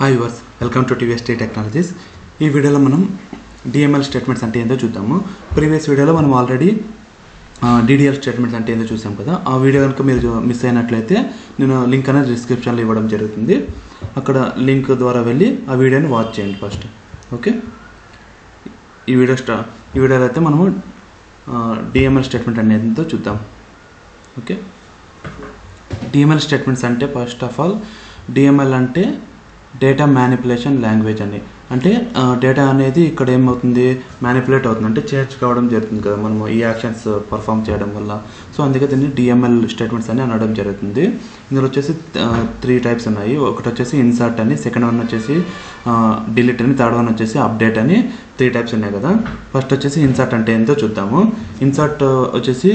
Hi viewers welcome to Tvs Tree Technologies. ఈ వీడియోలో మనం DML స్టేట్మెంట్స్ అంటే ఏంటో చూద్దాము. ప్రీవియస్ వీడియోలో మనం ఆల్రెడీ DDL స్టేట్మెంట్స్ అంటే ఏంటో చూసాం కదా. ఆ వీడియో కనుక మీరు మిస్ అయినట్లయితే నేను లింక్ అనేది డిస్క్రిప్షన్లో ఇవ్వడం జరుగుతుంది. అక్కడ లింక్ ద్వారా వెళ్ళి ఆ వీడియోని వాచ్ చేయండి ఫస్ట్. ఓకే, ఈ వీడియోలో అయితే మనము DML స్టేట్మెంట్ అంటే ఏంటో చూద్దాం. ఓకే, DML స్టేట్మెంట్స్ అంటే ఫస్ట్ ఆఫ్ ఆల్ DML అంటే డేటా మ్యానిపులేషన్ లాంగ్వేజ్ అని. అంటే డేటా అనేది ఇక్కడ ఏమవుతుంది, మ్యానిపులేట్ అవుతుంది, అంటే చేంజ్ కావడం జరుగుతుంది కదా మనము ఈ యాక్షన్స్ పర్ఫామ్ చేయడం వల్ల. సో అందుకే దీన్ని DML స్టేట్మెంట్స్ అని అనడం జరుగుతుంది. ఇందులో వచ్చేసి 3 టైప్స్ ఉన్నాయి. ఒకటి వచ్చేసి ఇన్సర్ట్ అని, సెకండ్ వన్ వచ్చేసి డిలీట్ అని, థర్డ్ వన్ వచ్చేసి అప్డేట్ అని 3 టైప్స్ ఉన్నాయి కదా. ఫస్ట్ వచ్చేసి ఇన్సర్ట్ అంటే ఏంటో చూద్దాము. ఇన్సర్ట్ వచ్చేసి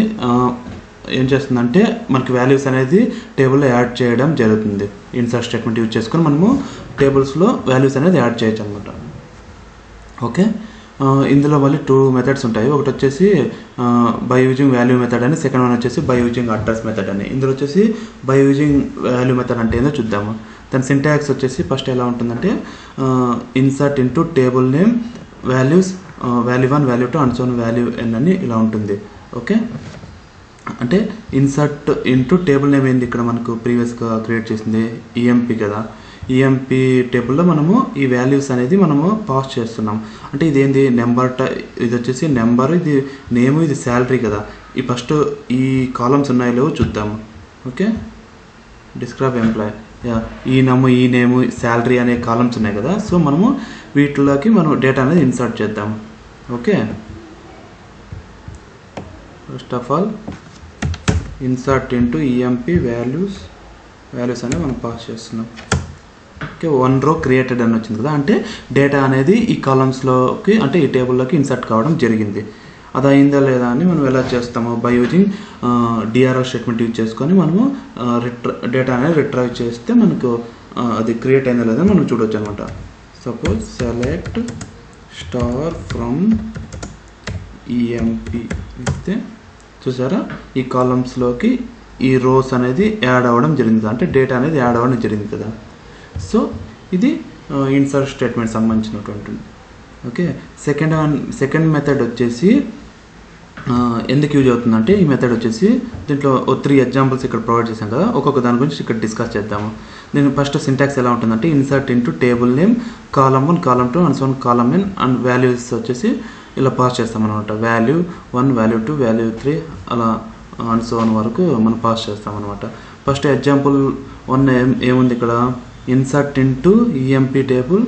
ఏం చేస్తుందంటే మనకి వాల్యూస్ అనేది టేబుల్లో యాడ్ చేయడం జరుగుతుంది. ఇన్సర్ట్ స్టేట్మెంట్ యూజ్ చేసుకొని మనము టేబుల్స్లో వాల్యూస్ అనేది యాడ్ చేయొచ్చు అనమాట. ఓకే, ఇందులో మళ్ళీ 2 మెథడ్స్ ఉంటాయి. ఒకటి వచ్చేసి బై యూజింగ్ వాల్యూ మెథడ్ అని, సెకండ్ వన్ వచ్చేసి బై యూజింగ్ అడ్రస్ మెథడ్ అని. ఇందులో వచ్చేసి బై యూజింగ్ వాల్యూ మెథడ్ అంటే ఏందో చూద్దాము. దాని సింటాక్స్ వచ్చేసి ఫస్ట్ ఎలా ఉంటుందంటే insert into table name values value 1 value 2 and so value n అని ఇలా ఉంటుంది. ఓకే, అంటే ఇన్సర్ట్ ఇంటూ టేబుల్ నేమ్ ఏంది, ఇక్కడ మనకు ప్రీవియస్గా క్రియేట్ చేసింది EMP కదా. EMP టేబుల్లో మనము ఈ వాల్యూస్ అనేది మనము పాస్ చేస్తున్నాం. అంటే ఇదేంది నెంబర్, ఇది వచ్చేసి నెంబర్, ఇది నేమ్, ఇది శాలరీ కదా. ఈ ఫస్ట్ ఈ కాలమ్స్ ఉన్నాయో చూద్దాము. ఓకే, డిస్క్రైబ్ ఎంప్లాయ్, ఈ నేము శాలరీ అనే కాలమ్స్ ఉన్నాయి కదా. సో మనము వీటిలోకి మనం డేటా అనేది ఇన్సర్ట్ చేద్దాం. Okay, first of all insert into EMP values అనేవి మనం పాస్ చేస్తున్నాం. ఓకే, 1 రో క్రియేటెడ్ అని వచ్చింది కదా, అంటే డేటా అనేది ఈ కాలమ్స్లోకి అంటే ఈ టేబుల్లోకి ఇన్సర్ట్ కావడం జరిగింది. అది అయిందా లేదా అని మనం ఎలా చేస్తాము, by using DRL statement use చేసుకొని మనము డేటా అనేది రిట్రైవ్ చేస్తే మనకు అది క్రియేట్ అయిందా లేదా మనం చూడవచ్చు అనమాట. Suppose select star from EMP ఇస్తే చూసారా ఈ కాలమ్స్లోకి ఈ రోస్ అనేది యాడ్ అవ్వడం జరిగింది, అంటే డేటా అనేది యాడ్ అవ్వడం జరిగింది కదా. సో ఇది ఇన్సర్ట్ స్టేట్మెంట్ సంబంధించినటువంటి. ఓకే, సెకండ్ మెథడ్ వచ్చేసి ఎందుకు యూజ్ అవుతుందంటే ఈ మెథడ్ వచ్చేసి దీంట్లో 3 ఎగ్జాంపుల్స్ ఇక్కడ ప్రొవైడ్ చేశాం కదా. ఒక్కొక్క దాని గురించి ఇక్కడ డిస్కస్ చేద్దాము. దీని ఫస్ట్ సింటాక్స్ ఎలా ఉంటుందంటే insert into table name column 1 column 2 and so column n and values వచ్చేసి ఇలా పాస్ చేస్తామన్నమాట. వాల్యూ 1 వాల్యూ 2 వాల్యూ 3 అలా అండ్ సో వరకు మనం పాస్ చేస్తామన్నమాట. ఫస్ట్ ఎగ్జాంపుల్ 1 ఏముంది ఇక్కడ, ఇన్సర్ట్ ఇంటూ EMP టేబుల్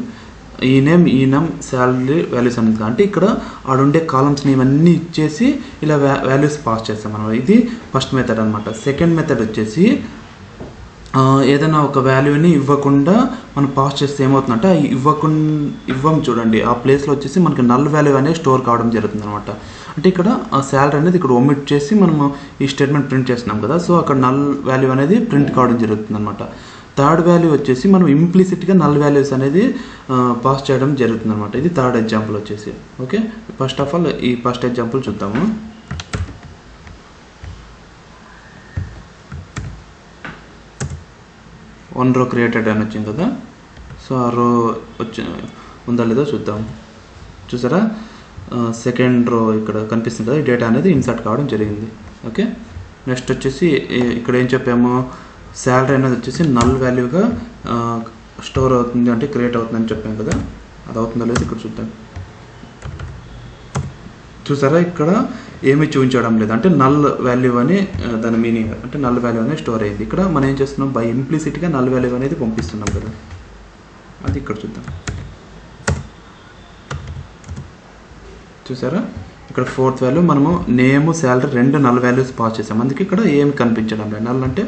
ఈ నేమ్ శాలరీ వాల్యూస్ అనేది. అంటే ఇక్కడ ఆడుండే కాలమ్స్ని ఇవన్నీ ఇచ్చేసి ఇలా వాల్యూస్ పాస్ చేస్తాం మనం. ఇది ఫస్ట్ మెథడ్ అనమాట. సెకండ్ మెథడ్ వచ్చేసి ఏదైనా ఒక వాల్యూని ఇవ్వకుండా మనం పాస్ చేస్తే ఏమవుతుందంటే ఇవ్వం చూడండి, ఆ ప్లేస్లో వచ్చేసి మనకి నల్ వాల్యూ అనేది స్టోర్ కావడం జరుగుతుంది అనమాట. అంటే ఇక్కడ ఆ శాలరీ అనేది ఇక్కడ ఒమిట్ చేసి మనము ఈ స్టేట్మెంట్ ప్రింట్ చేస్తున్నాం కదా. సో అక్కడ నల్ వాల్యూ అనేది ప్రింట్ కావడం జరుగుతుంది అనమాట. థర్డ్ వాల్యూ వచ్చేసి మనం ఇంప్లిసిట్గా నల్ వాల్యూస్ అనేది పాస్ చేయడం జరుగుతుంది అనమాట. ఇది థర్డ్ ఎగ్జాంపుల్ వచ్చేసి. ఓకే, ఫస్ట్ ఆఫ్ ఆల్ ఈ ఫస్ట్ ఎగ్జాంపుల్ చూద్దాము. వన్ రో క్రియేటెడ్ అని వచ్చింది కదా. సో ఆ రో ఉందా లేదో చూద్దాం. చూసారా సెకండ్ రో ఇక్కడ కనిపిస్తుంది కదా, ఈ డేటా అనేది ఇన్సర్ట్ కావడం జరిగింది. ఓకే, నెక్స్ట్ వచ్చేసి ఇక్కడ ఏం చెప్పాము, శాలరీ అనేది వచ్చేసి నల్ వాల్యూగా స్టోర్ అవుతుంది, అంటే క్రియేట్ అవుతుందని చెప్పాం కదా. అది అవుతుందో లేదో ఇక్కడ చూద్దాం. చూసారా ఇక్కడ ఏమీ చూపించడం లేదు, అంటే నల్ వాల్యూ అని దాని మీనింగ్, అంటే నల్ వాల్యూ అనేది స్టోర్ అయింది. ఇక్కడ మనం ఏం చేస్తున్నాం, బై ఇంప్లిసిట్గా నల్ వాల్యూ అనేది పంపిస్తున్నాం కదా. అది ఇక్కడ చూద్దాం. చూసారా ఇక్కడ ఫోర్త్ వాల్యూ మనము name salary 2 null values pass చేసాం, అందుకే ఇక్కడ ఏమి కనిపించడం లేదు. నల్ అంటే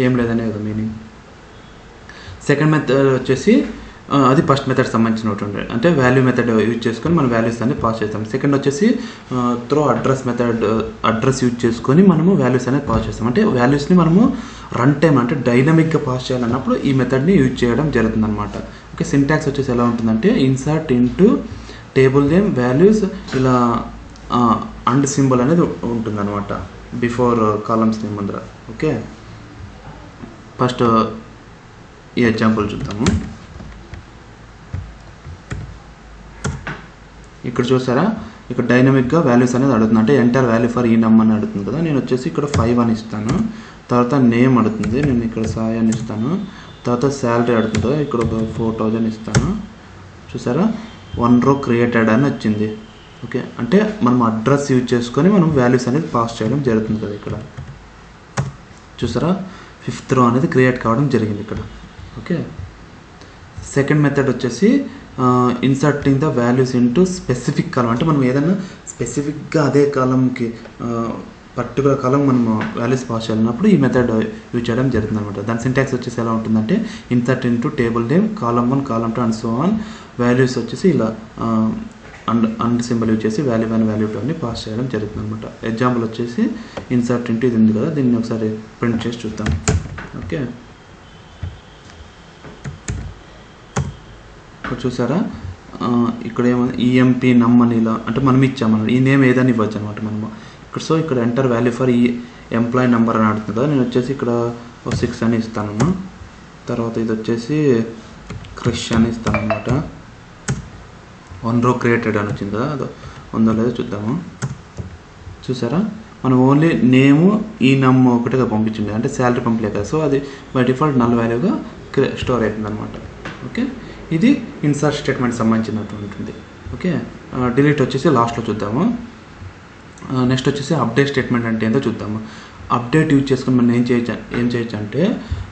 ఏం లేదనే కదా మీనింగ్. సెకండ్ మెథడ్ వచ్చేసి అది ఫస్ట్ మెథడ్ సంబంధించినటువంటి, అంటే వాల్యూ మెథడ్ యూజ్ చేసుకొని మనం వాల్యూస్ అన్ని పాస్ చేస్తాం. సెకండ్ వచ్చేసి throw address method, address use చేసుకొని మనము వాల్యూస్ అనేది పాస్ చేస్తాం. అంటే వాల్యూస్ని మనము రన్ టైం అంటే డైనమిక్గా పాస్ చేయాలన్నప్పుడు ఈ మెథడ్ని యూజ్ చేయడం జరుగుతుంది అనమాట. ఓకే, సింటాక్స్ వచ్చేసి ఎలా ఉంటుందంటే insert into table name values ఇలా అండ్ సింబల్ అనేది ఉంటుంది అనమాట బిఫోర్ కాలమ్స్ నేమ్ ముందర. ఓకే, ఫస్ట్ ఈ ఎగ్జాంపుల్ చూద్దాము. ఇక్కడ చూసారా, ఇక్కడ డైనమిక్గా వాల్యూస్ అనేది అడుగుతుంది, అంటే ఎంటర్ వాల్యూ ఫర్ ఈ నమ్ అని అడుగుతుంది కదా. నేను వచ్చేసి ఇక్కడ 5 అని ఇస్తాను. తర్వాత నేమ్ అడుగుతుంది, నేను ఇక్కడ సాయి అని ఇస్తాను. తర్వాత శాలరీ అడుగుతుంది కదా, ఇక్కడ ఒక 4000 ఇస్తాను. చూసారా, 1 row క్రియేటెడ్ అని వచ్చింది. ఓకే, అంటే మనం అడ్రస్ యూజ్ చేసుకొని మనం వాల్యూస్ అనేది పాస్ చేయడం జరుగుతుంది కదా. ఇక్కడ చూసారా, 5th row అనేది క్రియేట్ కావడం జరిగింది ఇక్కడ. ఓకే, సెకండ్ మెథడ్ వచ్చేసి inserting the values into specific column. అంటే మనం ఏదైనా స్పెసిఫిక్గా అదే కాలంకి పర్టికులర్ కాలం మనం వాల్యూస్ పాస్ చేయాలన్నప్పుడు ఈ మెథడ్ యూజ్ చేయడం జరుగుతుంది అనమాట. దాని సింటాక్స్ వచ్చేసి ఎలా ఉంటుందంటే insert into table name column 1 column 2 and so on. Values వచ్చేసి ఇలా అండ్ సింబల్ యూజ్ చేసి వాల్యూ 1 వాల్యూ 2 అని పాస్ చేయడం జరుగుతుంది అనమాట. ఎగ్జాంపుల్ వచ్చేసి ఇన్సర్ట్ ఇంటూ ఇది ఉంది కదా, దీన్ని ఒకసారి ప్రింట్ చేసి చూద్దాం. ఓకే, ఇక్కడ చూసారా, ఇక్కడ ఏమో ఈఎంపీ నమ్ అని ఇలా అంటే మనం ఇచ్చామన్నమాట. ఈ నేమ్ ఏదని ఇవ్వచ్చు అనమాట మనము ఇక్కడ. సో ఇక్కడ ఎంటర్ వాల్యూ ఫర్ ఈ ఎంప్లాయీ నెంబర్ అని అడుగుతుంది కదా, నేను వచ్చేసి ఇక్కడ 6 అని ఇస్తానమ్మా. తర్వాత ఇది వచ్చేసి క్రిష్ అని ఇస్తాను అనమాట. 1 row క్రియేటెడ్ అని వచ్చింది కదా, అది ఉందో లేదో చూద్దాము. చూసారా, మనం ఓన్లీ నేము ఈ నమ్ ఒకటిగా పంపించింది, అంటే శాలరీ పంపలే కదా. సో అది బై డిఫాల్ట్ నల్ వాల్యూగా స్టోర్ అవుతుంది అనమాట. ఓకే, ఇది ఇన్సర్ట్ స్టేట్మెంట్ సంబంధించినట్టు ఉంటుంది. ఓకే, డిలీట్ వచ్చేసి లాస్ట్లో చూద్దాము. నెక్స్ట్ వచ్చేసి అప్డేట్ స్టేట్మెంట్ అంటే ఏంటో చూద్దాము. అప్డేట్ యూజ్ చేసుకుని మనం ఏం చేయొచ్చు అంటే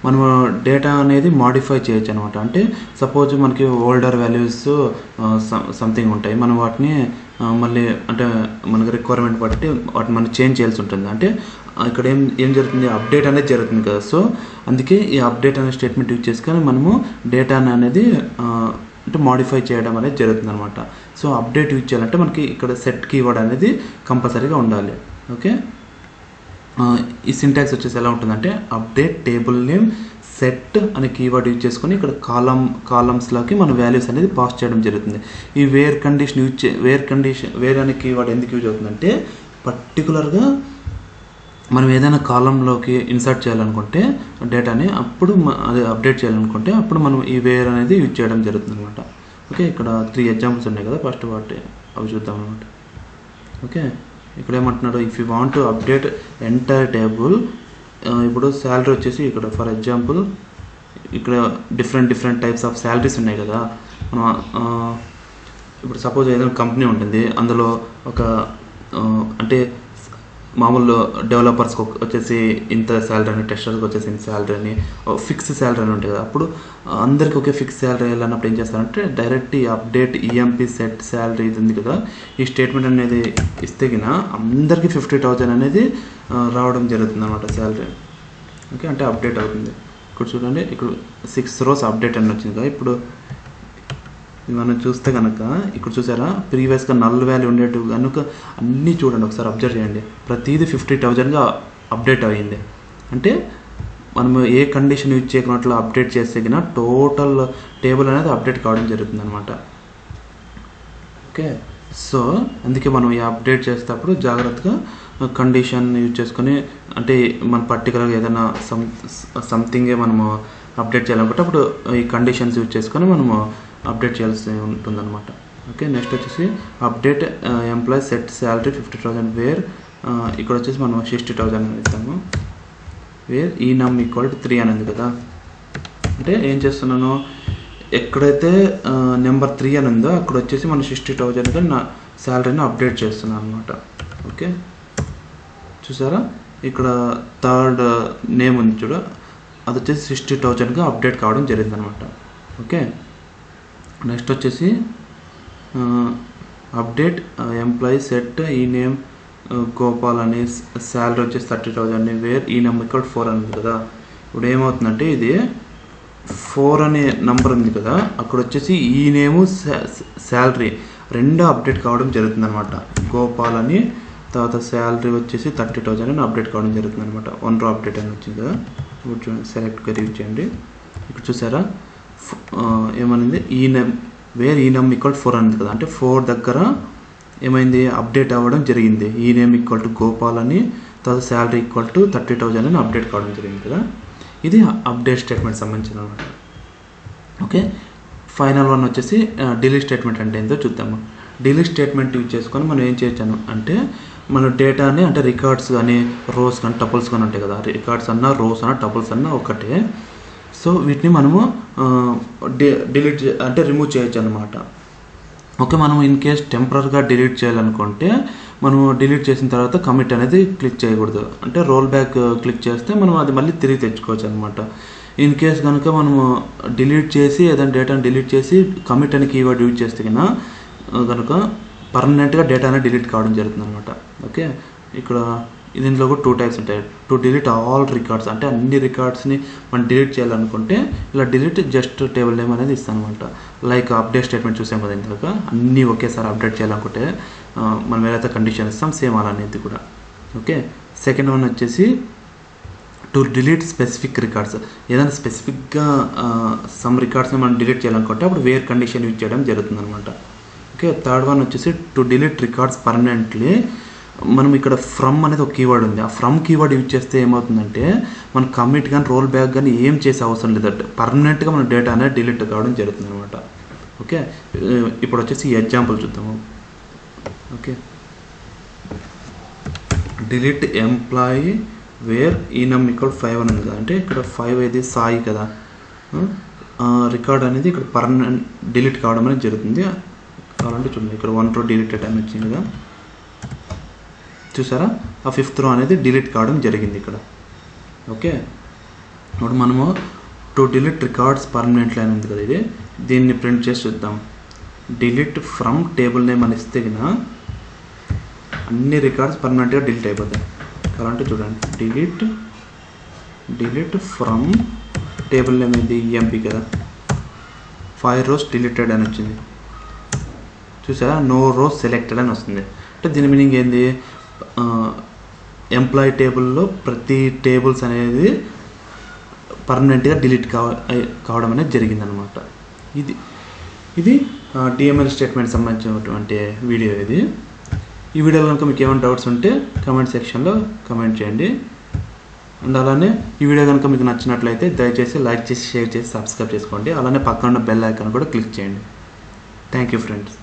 మనము డేటా అనేది మాడిఫై చేయొచ్చు అనమాట. అంటే సపోజ్ మనకి ఓల్డర్ వాల్యూస్ సంథింగ్ ఉంటాయి, మనం వాటిని మళ్ళీ అంటే మనకి రిక్వైర్మెంట్ బట్టి వాటిని మనం చేంజ్ చేయాల్సి ఉంటుంది. అంటే ఇక్కడ ఏం జరుగుతుంది, అప్డేట్ అనేది జరుగుతుంది కదా. సో అందుకే ఈ అప్డేట్ అనే స్టేట్మెంట్ యూజ్ చేసుకొని మనము డేటాను అనేది అంటే మాడిఫై చేయడం అనేది జరుగుతుంది అనమాట. సో అప్డేట్ యూజ్ చేయాలంటే మనకి ఇక్కడ సెట్ కీవర్డ్ అనేది కంపల్సరీగా ఉండాలి. ఓకే, ఈ సింటాక్స్ వచ్చేసి ఎలా ఉంటుందంటే అప్డేట్ టేబుల్ నేమ్ సెట్ అనే కీవర్డ్ యూజ్ చేసుకొని ఇక్కడ కాలమ్స్లోకి మన వాల్యూస్ అనేది పాస్ చేయడం జరుగుతుంది. ఈ వేర్ కండిషన్ వేర్ అనే కీవర్డ్ ఎందుకు యూజ్ అవుతుందంటే పర్టికులర్గా మనం ఏదైనా కాలంలోకి ఇన్సర్ట్ చేయాలనుకుంటే డేటాని, అప్పుడు అది అప్డేట్ చేయాలనుకుంటే అప్పుడు మనం ఈ వేర్ అనేది యూజ్ చేయడం జరుగుతుంది అనమాట. ఓకే, ఇక్కడ 3 ఎగ్జాంపుల్స్ ఉన్నాయి కదా, ఫస్ట్ వాటి అవి చూద్దాం అనమాట. ఓకే, ఇక్కడ ఏమంటున్నాడు, if you want to update entire table. ఇప్పుడు శాలరీ వచ్చేసి ఇక్కడ ఫర్ ఎగ్జాంపుల్ ఇక్కడ డిఫరెంట్ టైప్స్ ఆఫ్ శాలరీస్ ఉన్నాయి కదా. మనం ఇప్పుడు సపోజ్ ఏదైనా కంపెనీ ఉంటుంది, అందులో ఒక అంటే మామూలు డెవలపర్స్కి వచ్చేసి ఇంత శాలరీ అని, టెస్టర్స్కి వచ్చేసి ఇంత శాలరీ అని, ఫిక్స్ శాలరీ అని ఉంటుంది కదా. అప్పుడు అందరికీ ఒకే ఫిక్స్ శాలరీ వెళ్ళినప్పుడు ఏం చేస్తారంటే డైరెక్ట్ ఈ అప్డేట్ ఈఎంపీ సెట్ శాలరీ ఇది ఉంది కదా, ఈ స్టేట్మెంట్ అనేది ఇస్తే గిన అందరికీ 50,000 అనేది రావడం జరుగుతుంది అనమాట శాలరీ. ఓకే, అంటే అప్డేట్ అవుతుంది. ఇక్కడ చూడండి, ఇక్కడ 6 rows అప్డేట్ అని వచ్చింది కదా. ఇప్పుడు మనం చూస్తే కనుక ఇక్కడ చూసారా, ప్రీవియస్గా నల్ వాల్యూ ఉండేట్టు కనుక అన్నీ చూడండి, ఒకసారి అబ్జర్వ్ చేయండి. ప్రతిదీ 50,000గా అప్డేట్ అయ్యింది. అంటే మనము ఏ కండిషన్ యూజ్ చేయకున్నట్లు అప్డేట్ చేస్తే కన్నా టోటల్ టేబుల్ అనేది అప్డేట్ కావడం జరుగుతుంది అనమాట. ఓకే, సో అందుకే మనం ఈ అప్డేట్ చేసేటప్పుడు జాగ్రత్తగా కండిషన్ యూజ్ చేసుకొని, అంటే మన పర్టికులర్గా ఏదైనా సంథింగే మనము అప్డేట్ చేయాలనుకుంటే అప్పుడు ఈ కండిషన్స్ యూజ్ చేసుకొని మనము అప్డేట్ చేయాల్సి ఉంటుందన్నమాట. ఓకే, నెక్స్ట్ వచ్చేసి update employee set salary 50,000 where ఇక్కడ వచ్చేసి మనం 60,000 అని ఇస్తాము. వేర్ ఈ నమ్ ఈక్వల్ టు 3 అని ఉంది కదా. అంటే ఏం చేస్తున్నాను, ఎక్కడైతే నెంబర్ 3 అని ఉందో అక్కడ వచ్చేసి మనం 60,000గా నా శాలరీని అప్డేట్ చేస్తున్నాను అనమాట. ఓకే, చూసారా, ఇక్కడ థర్డ్ నేమ్ ఉంది చూడ, అది వచ్చేసి 60,000గా అప్డేట్ కావడం జరిగింది అనమాట. ఓకే, నెక్స్ట్ వచ్చేసి అప్డేట్ ఎంప్లాయీ సెట్ ఈ నేమ్ గోపాల్ అని, శాలరీ వచ్చేసి 30,000 వేర్ ఈ నెంబర్ ఇక్కడ 4 అని ఉంది కదా. ఇప్పుడు ఏమవుతుందంటే ఇది 4 అనే నెంబర్ ఉంది కదా, అక్కడ వచ్చేసి ఈ నేము శాలరీ రెండు అప్డేట్ కావడం జరుగుతుంది అనమాట. గోపాల్ అని, తర్వాత శాలరీ వచ్చేసి 30,000 అని అప్డేట్ కావడం జరుగుతుంది అనమాట. 1 row అప్డేట్ అని వచ్చింది కదా. ఇప్పుడు చూడండి, సెలెక్ట్గా రీవ్ చేయండి. ఇక్కడ చూసారా ఏమనింది, ఈ నెమ్ వేర్ ఈ నెమ్ ఈక్వల్ 4 అని కదా. అంటే 4 దగ్గర ఏమైంది, అప్డేట్ అవ్వడం జరిగింది. ఈ నేమ్ ఈక్వల్ టు గోపాల్ అని, తర్వాత శాలరీ ఈక్వల్ టు 30,000 అని అప్డేట్ కావడం జరిగింది కదా. ఇది అప్డేట్ స్టేట్మెంట్ సంబంధించిన అనమాట. ఓకే, ఫైనల్ వన్ వచ్చేసి డిలీట్ స్టేట్మెంట్ అంటే ఏంటో చూద్దాము. డిలీట్ స్టేట్మెంట్ యూజ్ చేసుకొని మనం ఏం చేయొచ్చు అంటే మన డేటాని అంటే రికార్డ్స్ కానీ రోస్ కానీ టపుల్స్ కానీ ఉంటాయి కదా, రికార్డ్స్ అన్నా రోస్ అన్నా టపుల్స్ అన్నా ఒకటే. సో వీటిని మనము డిలీట్ అంటే రిమూవ్ చేయొచ్చు అనమాట. ఓకే, మనం ఇన్ కేస్ టెంపరరీగా డిలీట్ చేయాలనుకుంటే మనం డిలీట్ చేసిన తర్వాత కమిట్ అనేది క్లిక్ చేయకూడదు, అంటే రోల్ బ్యాక్ క్లిక్ చేస్తే మనం అది మళ్ళీ తిరిగి తెచ్చుకోవచ్చు అనమాట. ఇన్ కేస్ కనుక మనము డిలీట్ చేసి ఏదైనా డేటాను డిలీట్ చేసి కమిట్ అనే కీవర్డ్ యూజ్ చేస్తే కనుక పర్మనెంట్గా డేటా అనేది డిలీట్ కావడం జరుగుతుంది అనమాట. ఓకే, ఇక్కడ దీంట్లో కూడా 2 టైప్స్ ఉంటాయి. టు డిలీట్ ఆల్ రికార్డ్స్ అంటే అన్ని రికార్డ్స్ని మనం డిలీట్ చేయాలనుకుంటే ఇలా డిలీట్ జస్ట్ టేబుల్ నేమ్ అనేది ఇస్తాను అనమాట. లైక్ అప్డేట్ స్టేట్మెంట్ చూసాం కదా, ఇందులో అన్నీ ఒకేసారి అప్డేట్ చేయాలనుకుంటే మనం ఏదైతే కండిషన్ ఇస్తాం సేమ్ అలానే ఇది కూడా. ఓకే, సెకండ్ వన్ వచ్చేసి టు డిలీట్ స్పెసిఫిక్ రికార్డ్స్. ఏదైనా స్పెసిఫిక్గా సమ్ రికార్డ్స్ని మనం డిలీట్ చేయాలనుకుంటే అప్పుడు వేర్ కండిషన్ యూజ్ చేయడం జరుగుతుంది అనమాట. ఓకే, థర్డ్ వన్ వచ్చేసి టు డిలీట్ రికార్డ్స్ పర్మనెంట్లీ. మనం ఇక్కడ ఫ్రమ్ అనేది ఒక కీవర్డ్ ఉంది, ఆ ఫ్రమ్ కీవర్డ్ యూజ్ చేస్తే ఏమవుతుందంటే మన కమిట్ కానీ రోల్ బ్యాక్ కానీ ఏం చేసే అవసరం లేదంటే పర్మనెంట్గా మన డేటా అనేది డిలీట్ కావడం జరుగుతుంది అనమాట. ఓకే, ఇప్పుడు వచ్చేసి ఎగ్జాంపుల్ చూద్దాము. Okay, delete employee wear ఈనమ్ equal 5 అని ఉంది కదా, అంటే ఇక్కడ 5 ఇది సాయి కదా, రికార్డ్ అనేది ఇక్కడ పర్మనెంట్ డిలీట్ కావడం అనేది జరుగుతుంది. కావాలంటే చూడండి, ఇక్కడ 1 రో డిలీటెడ్ అని వచ్చింది కదా, చూసారా, ఆ 5th రో అనేది డిలీట్ కావడం జరిగింది ఇక్కడ. ఓకే, ఇప్పుడు మనము టు డిలీట్ రికార్డ్స్ పర్మనెంట్లీ అని ఉంది కదా, దీన్ని ప్రింట్ చేసి చూద్దాం. డిలీట్ ఫ్రమ్ టేబుల్ నేమ్ అని ఇస్తే అన్ని రికార్డ్స్ పర్మనెంట్గా డిలీట్ అయిపోతాయి. కావాలంటే చూడండి, డిలీట్ ఫ్రమ్ టేబుల్ నేమ్ ఇది ఎంపీ కదా, 5 రోస్ డిలీటెడ్ అని వచ్చింది, చూసారా, నో రోస్ సెలెక్టెడ్ అని వస్తుంది. అంటే దీని మీనింగ్ ఏంది, ఎంప్లాయీ టేబుల్లో ప్రతి టేబుల్స్ అనేది పర్మనెంట్గా డిలీట్ కావడం అనేది జరిగిందనమాట. ఇది డిఎంఎల్ స్టేట్మెంట్ సంబంధించినటువంటి వీడియో ఇది. ఈ వీడియోలో కనుక మీకు ఏమైనా డౌట్స్ ఉంటే కామెంట్ సెక్షన్లో కామెంట్ చేయండి. అండ్ అలానే ఈ వీడియో కనుక మీకు నచ్చినట్లయితే దయచేసి లైక్ చేసి షేర్ చేసి సబ్స్క్రైబ్ చేసుకోండి. అలానే పక్కన ఉన్న బెల్ ఐకాన్ కూడా క్లిక్ చేయండి. Thank you friends.